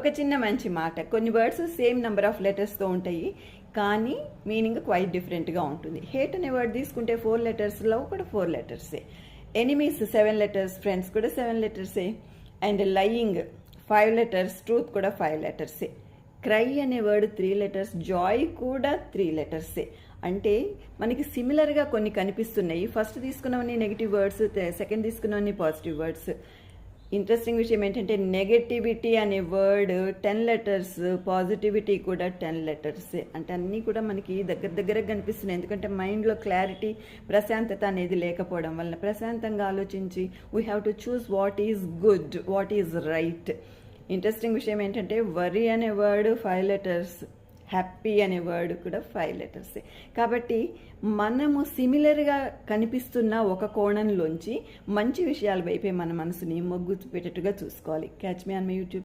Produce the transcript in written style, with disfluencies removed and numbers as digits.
ఒక చిన్న మంచి మాట, కొన్ని వర్డ్స్ సేమ్ నెంబర్ ఆఫ్ లెటర్స్తో ఉంటాయి కానీ మీనింగ్ క్వైట్ డిఫరెంట్గా ఉంటుంది. హేట్ అనే వర్డ్ తీసుకుంటే 4 letters, లవ్ కూడా 4 letters. ఎనిమీస్ 7 letters, ఫ్రెండ్స్ కూడా 7 letters. And lying 5 letters, truth కూడా 5 letters. క్రై అనే వర్డ్ 3 letters, జాయ్ కూడా 3 letters. అంటే మనకి సిమిలర్గా కొన్ని కనిపిస్తున్నాయి. ఫస్ట్ తీసుకున్నవన్నీ నెగిటివ్ వర్డ్స్, సెకండ్ తీసుకున్నవన్నీ పాజిటివ్ వర్డ్స్. ఇంట్రెస్టింగ్ విషయం ఏంటంటే నెగటివిటీ అనే వర్డ్ 10 letters, పాజిటివిటీ కూడా 10 letters. అంటే అన్నీ కూడా మనకి దగ్గర కనిపిస్తున్నాయి. ఎందుకంటే మైండ్లో క్లారిటీ, ప్రశాంతత అనేది లేకపోవడం వలన ప్రశాంతంగా ఆలోచించి we have to choose what is good, what is right. Interesting విషయం ఏంటంటే వరీ అనే వర్డ్ 5 letters, హ్యాపీ అనే వర్డ్ కూడా 5 letters. కాబట్టి మనము సిమిలర్గా కనిపిస్తున్న ఒక కోణంలోంచి మంచి విషయాల వైపే మన మనసుని మొగ్గు పెట్టేట్టుగా చూసుకోవాలి. Catch me on my YouTube.